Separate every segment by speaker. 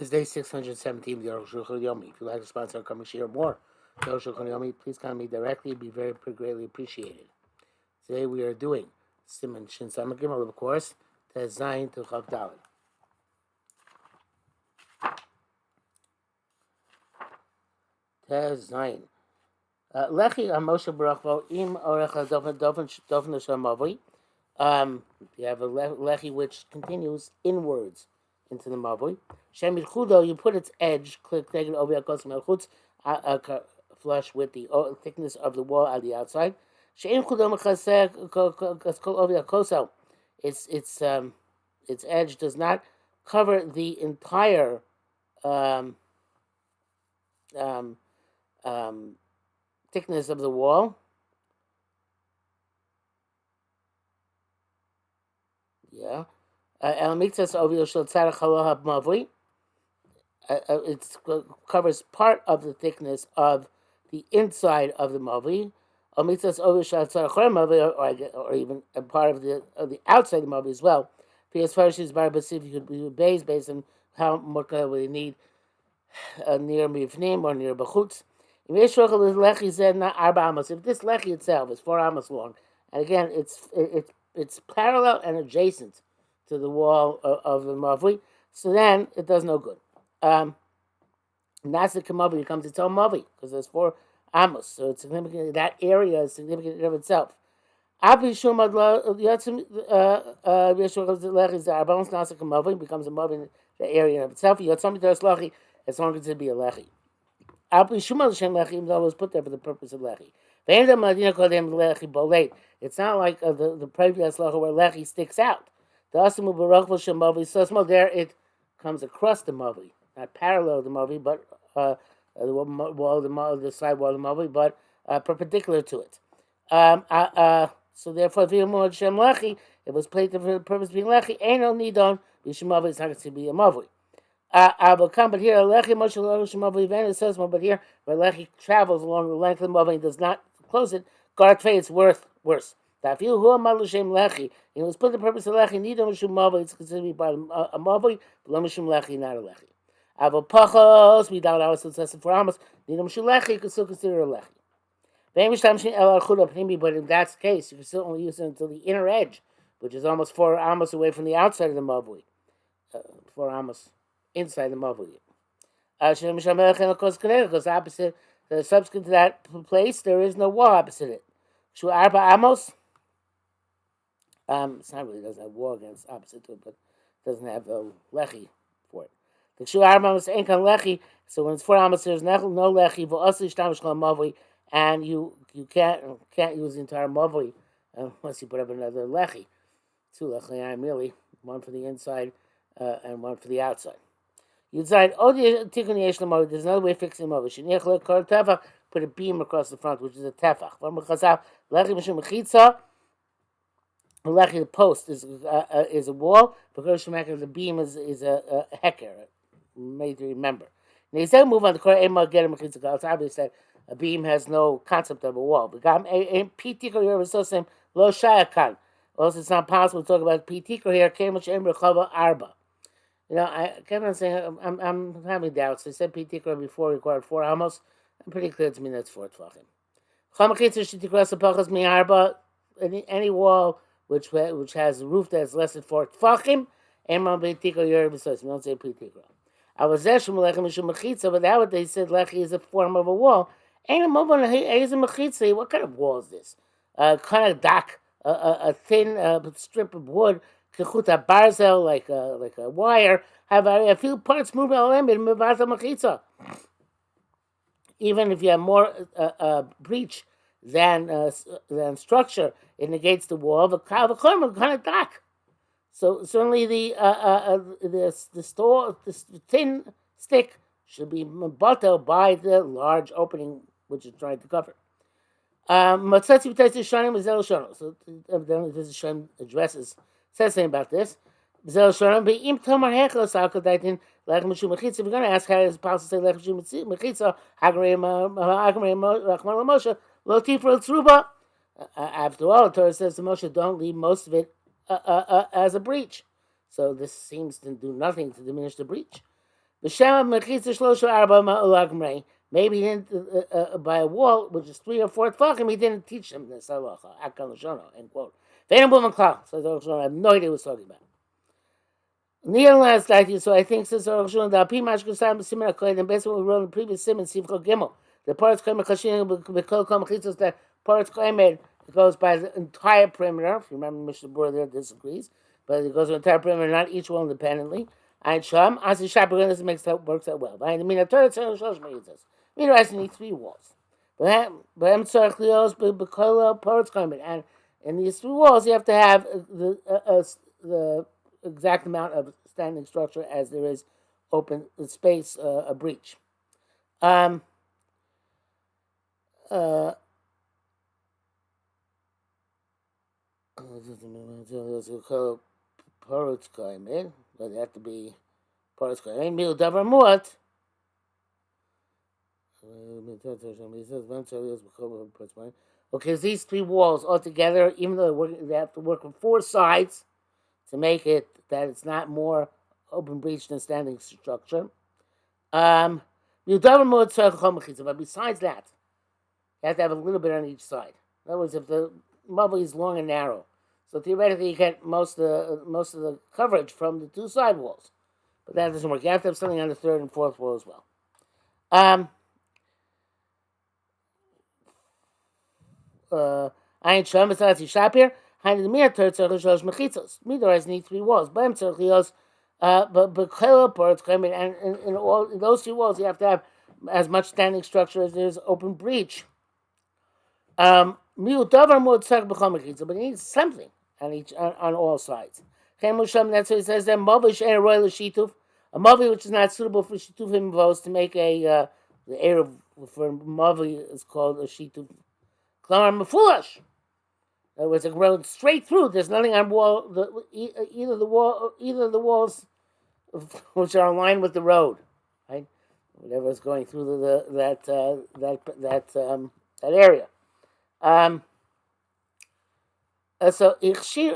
Speaker 1: Is day 617 of the Arukh HaShulchan Yomi. If you'd like to sponsor a coming share more the Arukh HaShulchan Yomi, please contact me directly. It'd be very greatly appreciated. Today we are doing Siman Shin Samach Gimel, of course, Tez Zayin to Chav Dalet. Tez Zayin. Lechi Moshe Barachvo Im Orecha Dofen Hashem Mavui. You have a lechi which continues inwards into the mavui. Shem Yichudo, you put its edge, take it over Yakos Melchutz, flush with the thickness of the wall on the outside. She'im Chudo Mechasek Kol over Yakoso. Its edge does not cover the entire thickness of the wall. Yeah. It covers part of the thickness of the inside of the mavui, or even a part of the outside of the mavui as well. As far as you could be based on how much we need near mivnim or near bachutz. If this lechi itself is 4 amos long, and again it's parallel and adjacent to the wall of the mavui, so then it does no good. Nasa Kamavi becomes its own mavi because there's 4 amos, so it's significant. That area is significant in of itself. Becomes a mavi in the area of itself. You got something that's lechi as long as it be a lechi. Even though it was put there for the purpose of lechi. It's not like the previous lechi where lechi sticks out. The so small there it comes across the mavi, not parallel to the mavi, but the side wall of the mavi, but perpendicular to it. So therefore, if it was placed for the purpose of being lechi, ain't no need on b'shemavi. It's not going to be a mavi. But here lechi moshe says more. But here where lechi travels along the length of the mavi and does not close it, gartfei, it's worse. That feel who malushem lechi. It was put the purpose of lechi. Need mishum mavi. It's considered to be by a mavi, but lo mishum lechi, not a lechi. Avopachos, we doubt ours successive for amos. Need mishum lechi, you can still consider a lechi. But in that case, you can still only use it until the inner edge, which is almost 4 amos away from the outside of the mavui. 4 amos inside the mavui. Because opposite, subsequent to that place, there is no wall opposite it. Shu arba amos. It's not really doesn't have wall against opposite to it, but it doesn't have a lechi for it. The shu arba amos ain't kan lechi. So when it's 4 amos, there's no lechi. V'osi shtamish kol mavui. And you can't use the entire mavui unless you put up another lechi. 2 lechi, really, one for the inside and one for the outside. You decide, there's another way of fixing the mavui. Put a beam across the front, which is a tefach. Lechi, the post is a wall. Because the beam is a heker, made to remember. Now, he said move on the core. It's obvious that a beam has no concept of a wall. Also, it's not possible to talk about pitikor here. Arba. I kept on saying I'm having doubts. I said pitikor before required 4 amos. I'm pretty clear to me that's 4 tvachim. Any wall which has a roof that's less than 4 tvachim, we don't say pitikor. But that what they said lechi is a form of a wall. What kind of wall is this? Kind of dock, a thin strip of wood, barzel, like a wire. Have a few parts moving around it. Even if you have more breach than structure, it negates the wall. The kind of dock. So certainly the thin stick should be bottled by the large opening which is trying to cover. So evidently this Hashem addresses, says something about this. If you're going to ask how it's possible to say after all, the Torah says to Moshe, don't leave most of it as a breach. So this seems to do nothing to diminish the breach. Maybe he didn't, by a wall, which is 3 or 4 tefachim, he didn't teach them this halacha. Akal Lashono, end quote. So I have no idea what he's talking about. So I think since Arukh HaShulchan, the Alpi Mashkusam Siman HaKoyed, and based on what we wrote in the previous Siman, Sivcho Gimel, the Paretz Koyim HaChashin, B'kol Kol Mechitzos, the Paretz Koyim, it goes by the entire perimeter. If you remember, Mishnah Berurah there disagrees, but it goes the entire perimeter, not each one independently. And Sham, as the Shabbat, this works out well. But I mean, the Torah says, Meter has to need 3 walls. But I'm sorry, B'kol Paretz Koyim, and in these 3 walls, you have to have the exact amount of standing structure as there is open space, a breach. What they have to be parts kaim. Mil davar muat. Okay, these 3 walls altogether, even though they have to work on 4 sides to make it that it's not more open breach than standing structure. But besides that, you have to have a little bit on each side. In other words, if the mubli is long and narrow, so theoretically you get most of the coverage from the 2 side walls. But that doesn't work. You have to have something on the 3rd and 4th wall as well. Ein Sham is as Shapir. Hand the mir third circle shows mechitzos. Midor need 3 walls. But circles, but parts come in, and in all in those 2 walls you have to have as much standing structure as there's open breach. But it needs something on all sides. That's what it says there. A mavi which is not suitable for shitufim involves to make the air for mavi is called a shituf. Klamar mefulash. In other words, it grows straight through. There's nothing on either the walls which are aligned with the road, right? Whatever is going through that area. So Ichshir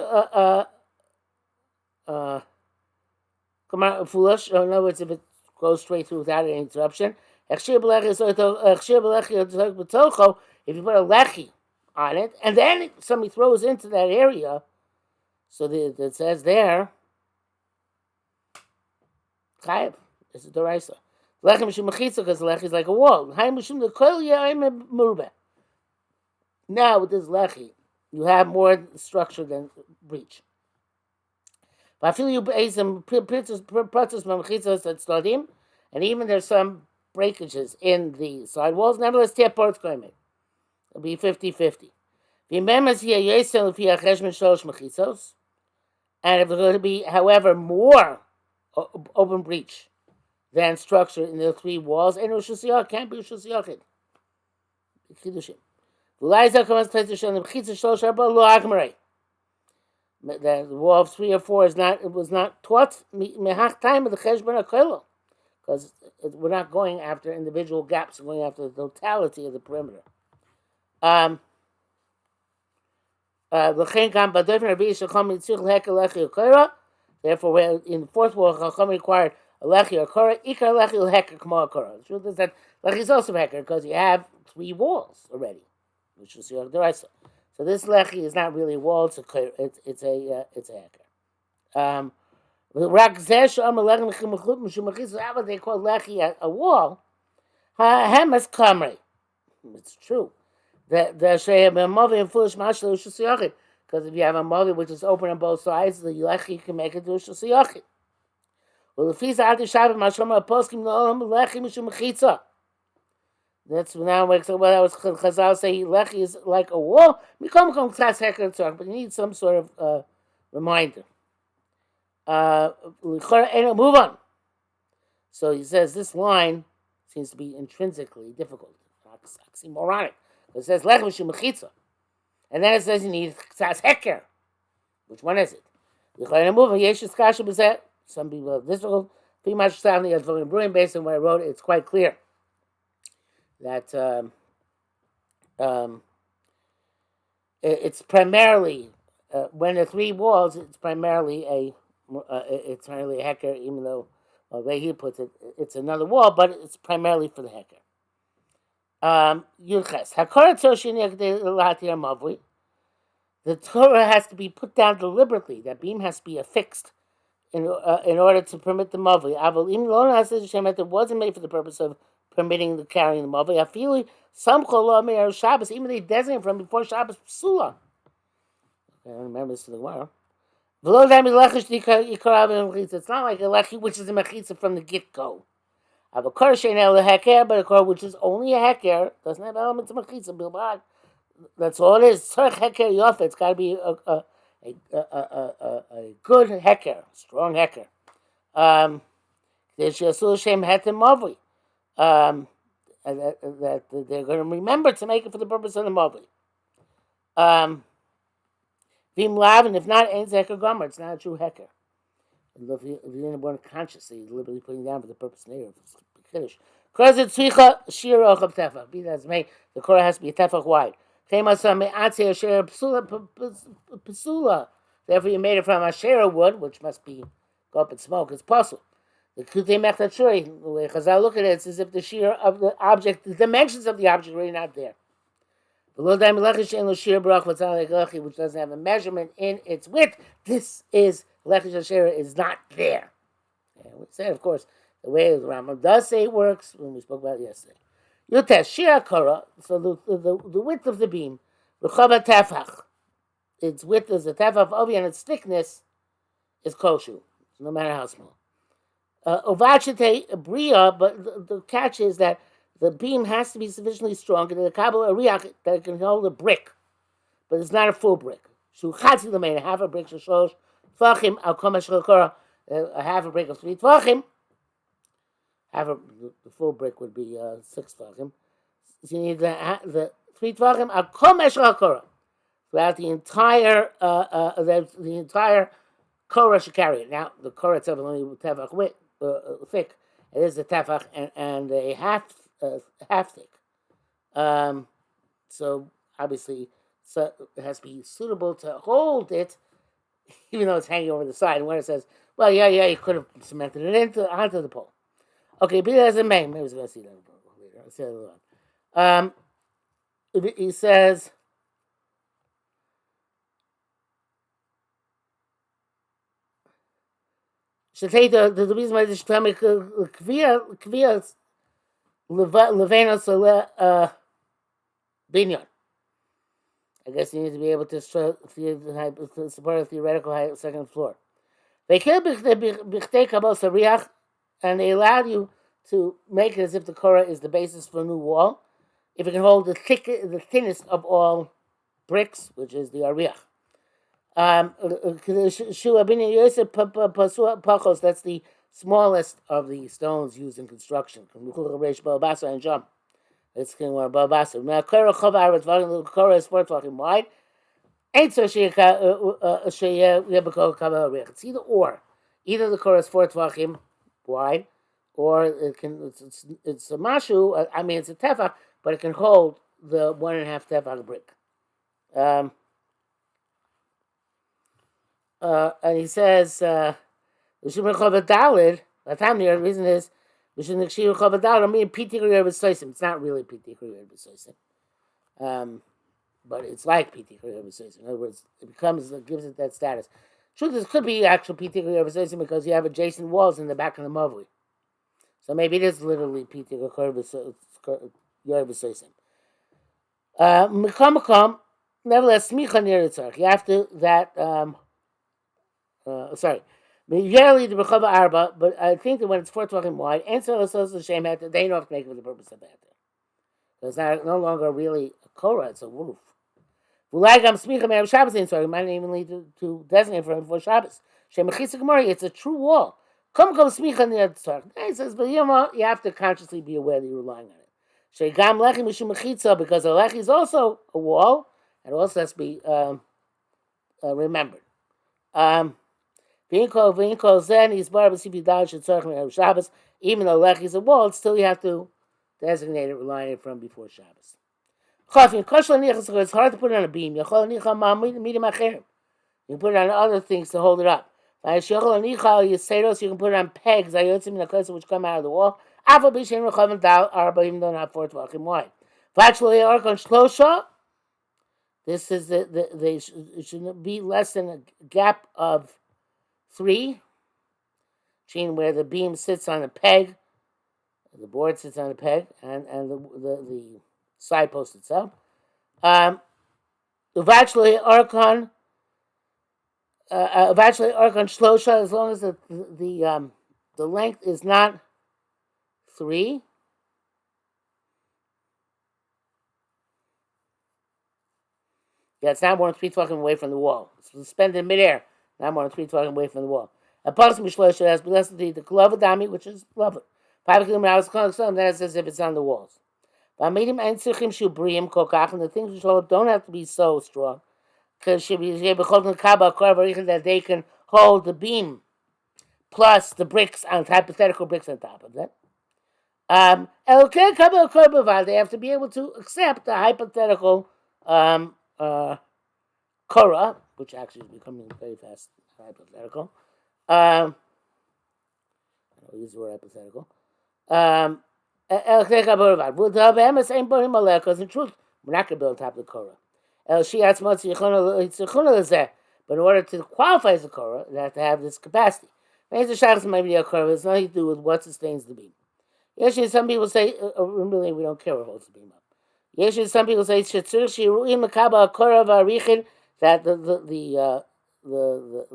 Speaker 1: foolish. In other words, if it goes straight through without any interruption, if you put a lechi on it, and then somebody throws into that area, so it says there, chayav. This is the Raisa. Lechem mishum mechitza, because the lechi is like a wall. Now with this lechi, you have more structure than breach. And even there's some breakages in the sidewalls. Nevertheless, it'll be 50-50. And if there's going to be, however, more open breach than structure in the 3 walls, and Rosh can't be Rosh Yachid. The wall of 3 or 4 was not taught time of the cheshbon hakol, because we're not going after individual gaps, we're going after the totality of the perimeter. Therefore, in the 4th wall, Chacham required a lechi or korah. Ikar lechi leheker k'mo korah. The truth is that lechi is also heker because you have 3 walls already, which is your deraisa. So this lechi is not really a wall; it's a heker. They call lechi a wall. Hemes kamrei. It's true. The mavi and foolish mashal ushusiyachid. Because if you have a mavi which is open on both sides, the lechi can make it to ushusiyachid. Well, the fisa ati shabbat mashal poskim noam lechi mishum mechitza. That's now what that was Chazal say lechi is like a wall. Mikom tzas heker tzarch, but you need some sort of reminder. Move on. So he says this line seems to be intrinsically difficult, oxymoronic. It says lechi mishum mechitza, and then it says you need tzas heker. Which one is it? Some people have difficult. Based on what I wrote, it's quite clear that it's primarily when the 3 walls, it's primarily a heker. Even though the way he puts it, it's another wall, but it's primarily for the heker. Yulches. Hakara Toshiniak de Latir Mavui. The Torah has to be put down deliberately. That beam has to be affixed in order to permit the mavli. Avalim lo nasa Hashem it wasn't made for the purpose of permitting the carrying the mavli. Afili some cholah me'er Shabbos, even they designate from before Shabbos psula. I don't remember this to the Gemara. It's not like a lechi which is a mechitza from the get go. I have a kor shein el heker, but a kor which is only a heker doesn't have elements of mechitza bilbad. That's all it is. Tzarech heker yofa. It's got to be a good heker, strong heker. There's Yasul Shem Hetem Mavli. That they're going to remember to make it for the purpose of the Mavli. Vim Lav, and if not, Ein Zeker Gomer. It's not a true heker. If you didn't want to consciously, deliberately putting down for the purpose of the Kiddush. Krozet Tzvicha Shir Ochab Tefach. Be that as may, the Korah has to be a Tefach wide. Therefore, you made it from Asherah wood, which must be go up in smoke. It's possible. The way Chazal look at it, it's as if the shear of the object, the dimensions of the object are really not there. Which doesn't have a measurement in its width. This is Lechish Asherah is not there. And we said, of course, the way the Rambam does say it works when we spoke about it yesterday. Yutes Shir Korah, so the width of the beam, Rechava Tefach, its width is a Tefach of Ovi, and its thickness is Koshu, no matter how small. Ovachite Bria, but the catch is that the beam has to be sufficiently strong that the Kabbalah Ariach that it can hold a brick, but it's not a full brick. Shuchatzi Lamein, half a brick, Shoshosh Tvachim, Al Komash Korah, a half a brick of 3 Tvachim. The full brick would be 6 tvachim. So you need the 3 tvachim. Al kol meshach korah. Throughout the entire korah should carry it. Now the korah itself is only tefach thick. It is a tefach and a half thick. So obviously, it has to be suitable to hold it, even though it's hanging over the side. And where it says, well, yeah, you could have cemented it onto the pole. Okay, but as a main, maybe I was going to see that later. I'll say that later. He says, the reason why this Shlemic Kviyas Levenos Binyan. I guess you need to be able to support a theoretical height, second floor. They killed Bichtei Kabos Ariach. And they allowed you to make it as if the Korah is the basis for a new wall, if it can hold the thinnest of all bricks, which is the Ariach. That's the smallest of the stones used in construction. And jump. It's going to Balbasa. Now, Korah is 4 tvachim wide. It's either or. Either the Korah is 4 tvachim wide, or it's a mashu. I mean, it's a tefach, but it can hold the 1.5 tefach brick. And he says, the reason is it's not really Piti Kriya, but it's like Piti Kriya. In other words, it gives it that status. Truth is, it could be actual Piti Kriya because you have adjacent walls in the back of the Mavli. So maybe it is literally Piti Kriya. Nevertheless, smicha near the tzarich. You have to Yearly the Rechava Arba, but I think that when it's 4 tvachim wide, and so it's also the same heter, they don't have to make it for the purpose of heter. So it's no longer really a korah, it's a roof. Vulagam smicha me'er Shabbos in sorry, might even lead to designate for him for Shabbos. Shemachisa Gemara, it's a true wall. Come smicha near the tzarich. He says, but you have to consciously be aware that you're relying on it. Shegam lechi mishum mechitza, because a lechi is also a wall, and it also has to be remembered. Even though lechi is a wall, still you have to designate it, relying on it from before Shabbos. It's hard to put it on a beam. You can put it on other things to hold it up. Vayishochel anichal yiseros, you can put it on pegs, ayotzim nakosim, which come out of the wall. Afal b'shem rechavim dal arba, even though not 4 tvachim wide. Vachlo arkan shlosha. This is it should be less than a gap of 3, where the beam sits on a peg, the board sits on a peg, and the side post itself. Eventually, arkan shlosha, as long as the length is not 3. Yeah, it's not more than 3 tvachim away from the wall. It's suspended in midair, not more than 3 tvachim away from the wall. A possible shlosha has less than the klova dami, which is lovely. 5 kilometers then it's as if it's on the walls. And the things which don't have to be so strong, because that they can hold the beam plus the bricks on hypothetical bricks on top of it. They have to be able to accept the hypothetical Korah, which actually is becoming very fast hypothetical. I don't use the word hypothetical. Because in truth, we're not going to build on top of the Korah. But in order to qualify as a Korah, you have to have this capacity. It's nothing to do with what sustains the beam. Usually, some people say, really, we don't care what holds the beam up. Usually, some people say that the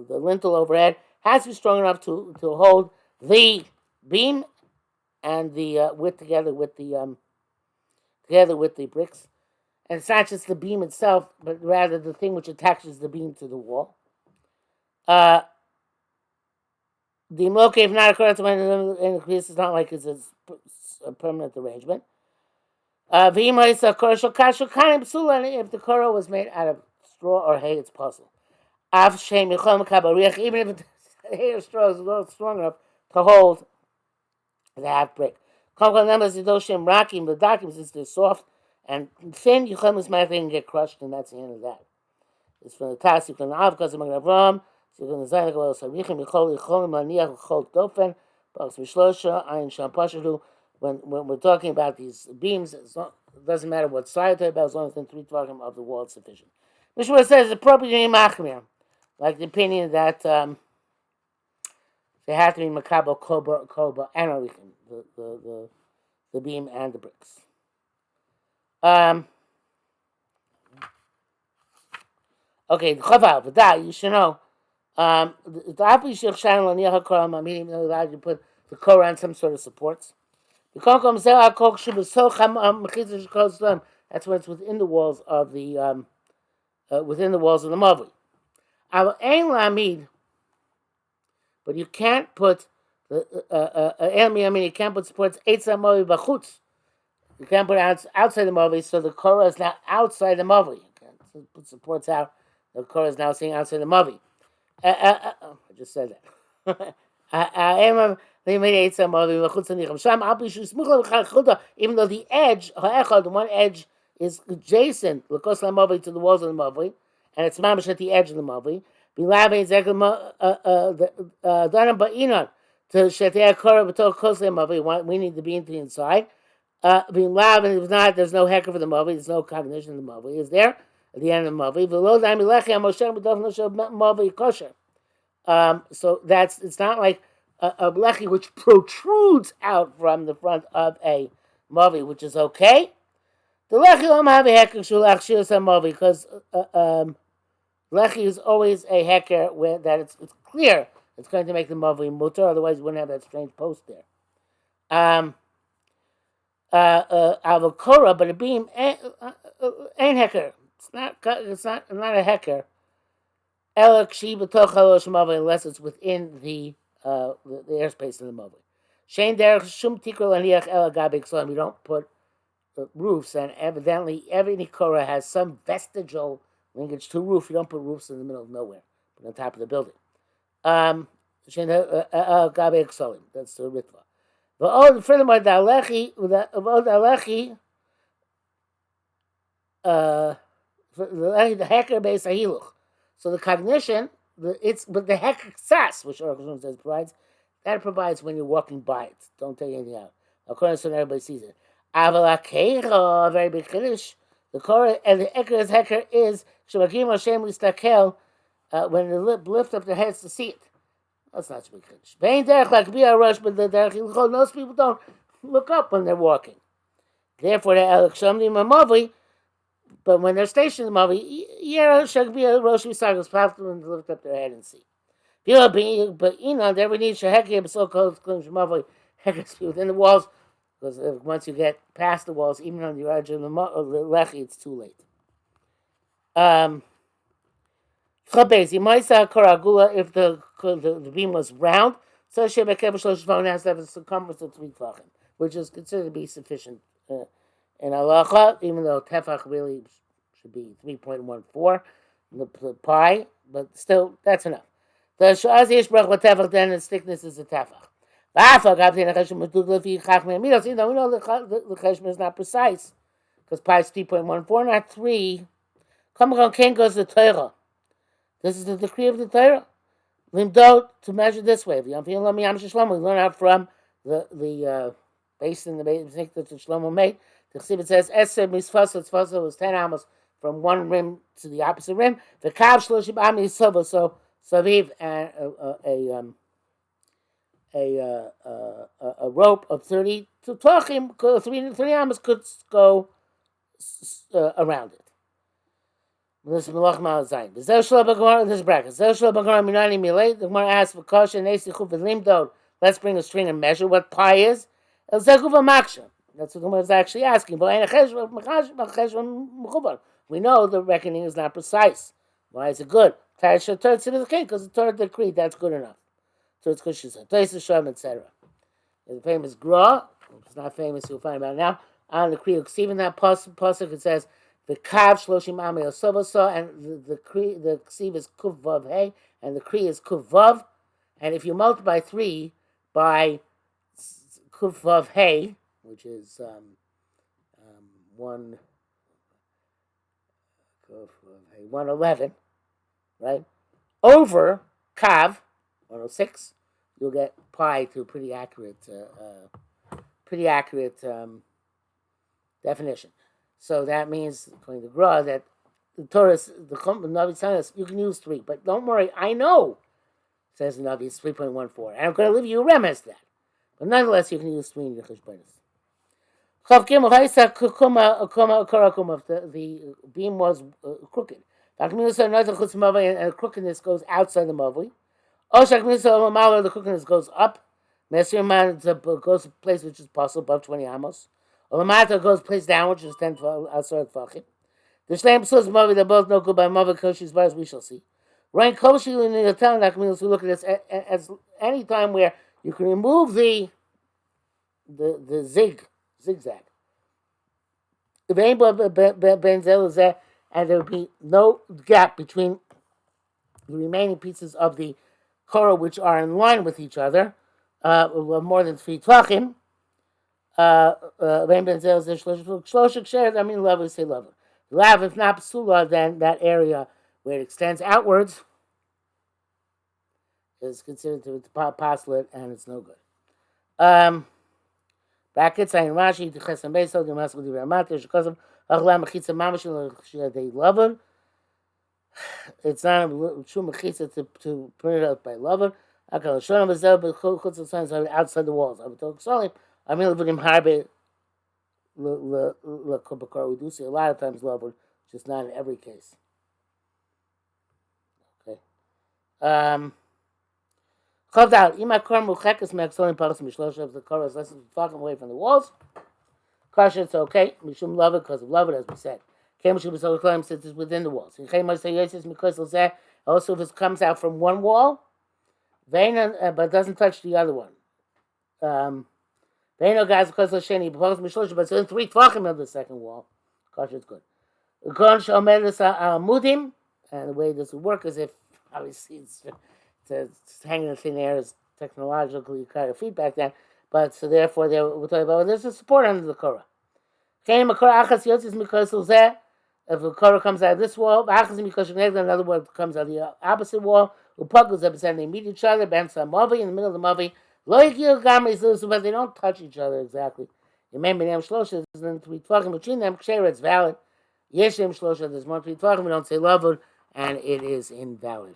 Speaker 1: lintel overhead has to be strong enough to hold the beam and the width together with the bricks. And it's not just the beam itself, but rather the thing which attaches the beam to the wall. The moke, if not occurring in it's not like it's a permanent arrangement. If the korah was made out of straw or hay, it's possible. Even if the hay or straw is not strong enough to hold the half brick. The documents, since they're soft and thin, you can get crushed, and that's the end of that. It's from the task you can have because of Avram. So you can design when we're talking about these beams, it doesn't matter what side they're about, as long as the 3 tvachim of the wall is sufficient. Mishmar says appropriate machmir, like the opinion that they have to be makabel koba and arichim, the beam and the bricks. Okay, the chaval, but that you should know. The apple you put the korah on some sort of supports. That's when it's within the walls of the mavli. But you can't put you can't put supports you can't put it outside the mavli, so the korah is now outside the mavli. You can't put supports out. The korah is now sitting outside the mavli. I just said that. They made even though the edge, the one edge is adjacent to the walls of the mavli, and it's mamash at the edge of the mavli. We need to be into the inside. And if not, there's no hecker for the mavli. There's no cognition of the mavli. Is there at the end of the mavli? So it's not like a lechi which protrudes out from the front of a mavi, which is okay. The lechi don't have a hecker mavi because lechi is always a hecker where that it's clear it's going to make the mavi mutter. Otherwise, you wouldn't have that strange post there. Avokora, but a beam ain't hecker. It's not a hecker. Unless it's within the airspace of the mavli. We don't put roofs, and evidently every korah has some vestigial linkage to roof. You don't put roofs in the middle of nowhere, but on top of the building. That's the ritva. But furthermore, the hecker base ahiluch. So the cognition but the heksas, which Arukh HaShulchan says provides, that provides when you're walking by it. Don't take anything out. According to everybody sees it. Aval akeira, very big chiddush. The Korah and the Eker's heker is Shemagim Hashem Listakel when they lift up their heads to see it. That's not so big chiddush. Vein derech like be a rush, but the derech hilchot. Most people don't look up when they're walking. Therefore, the elek shamdim amavi. But when they're stationed in the mavi, yeah, should be a rosh misagos platform to lift up their head and see. But they ever need shehekim so called mavi heker within the walls. Because once you get past the walls, even on the edge of the lechi, it's too late. If the beam was round, so Shebekebashloshvon has to have a circumference of 3 tvachim, which is considered to be sufficient in halacha, even though tefach really should be 3.14 the pi, but still that's enough. The shaz yesh brach tefach, then its thickness is a tefach. We know the cheshbon is not precise because pi is 3.14, not 3. Come Ken goes to Torah. This is the decree of the Torah. Limdot to measure this way. We learn out from the base in the base that Shlomo made. The chesed says Eser misfasa was 10 amos from one rim to the opposite rim. The kav shloshim amis sova, so saviv and a rope of 30 to tvachim, 3 amos could go around it. This is Melach Malazayim. This is bracket. The Gemara asks for kosher nesichuf v'limdod. Let's bring a string and measure what pi is. That's what the Gemara is actually asking. We know the reckoning is not precise. Why is it good? Because the Torah decree that's good enough. So it's kushis, etc. The famous Gra, it's not famous, you'll find about now, on the Kriya Ksiv in that pasuk it says the Kav Shloshim Amei Osovasa, and the Ksiv is Kuv Vav Hey, and the Kriya is Kuv Vav, and if you multiply 3 by Kuv Vav Hey, which is 111, right, over Kav 106, you'll get pi to a pretty accurate definition. So that means, according to Gra, that the Torah, the Navi is telling us you can use 3, but don't worry, I know, says the Navi, it's 3.14, and I'm going to leave you a remez that. But nonetheless, you can use 3 in your cheshbonos. The beam was crooked. And crookedness goes outside the mavi. The crookedness goes up. Goes to a place which is possible above 20 amos. Olamata goes place down, which is 10 outside tvachim. The shleim psuls mavi, they're both no good by mavi koshi as far as we shall see. Rain koshi in the telling that means we look at this as any time where you can remove the zigzag. If anybody benzel is there, and there would be no gap between the remaining pieces of the Korah which are in line with each other, more than 3 tvachim. I mean, love is say love. Lav, if not psula, then that area where it extends outwards is considered to be poslet, and it's no good. Brackets, I Rashi, the Chesam Beso, the Maskul Di Ramate, because of Achlam Mechitza Mamash, they love it. It's not a true Mechitza to print it out by lover. Akal Shonam Bezel, but Chutz of signs outside the walls. I would talk Salim. I mean, with him Harbe, La Kubakar, we do see a lot of times lover, just not in every case. Okay. Chaved out. Ima Korm Muchekas Maxolim Paras Mishlosha, if the Korah is less than fucking away from the walls. Kasha, it's okay. Mishum love it because of love it, as we said. Kemishum Besol Klaim since it's within the walls. Also, if it comes out from one wall, but doesn't touch the other one. Veino guys because of Sheni, but it's in 3 tvachim of the second wall. Kasha, it's good. Mudim, and the way this would work is if, obviously, it's hanging in thin air is technologically kind of feedback then, but so therefore we're talking about there's a support under the Korah. If the Korah comes out of this wall, another one comes out of the opposite wall, Upakus represent they meet each other. Bensa Mavi in the middle of the Mavi. Loikil Gamis, but they don't touch each other exactly. Remember, them Shlosha, there's three Tvachim between them. Kshera, it's valid. Yeshem Shlosha, there's more three Tvachim. We don't say Lavud, and it is invalid.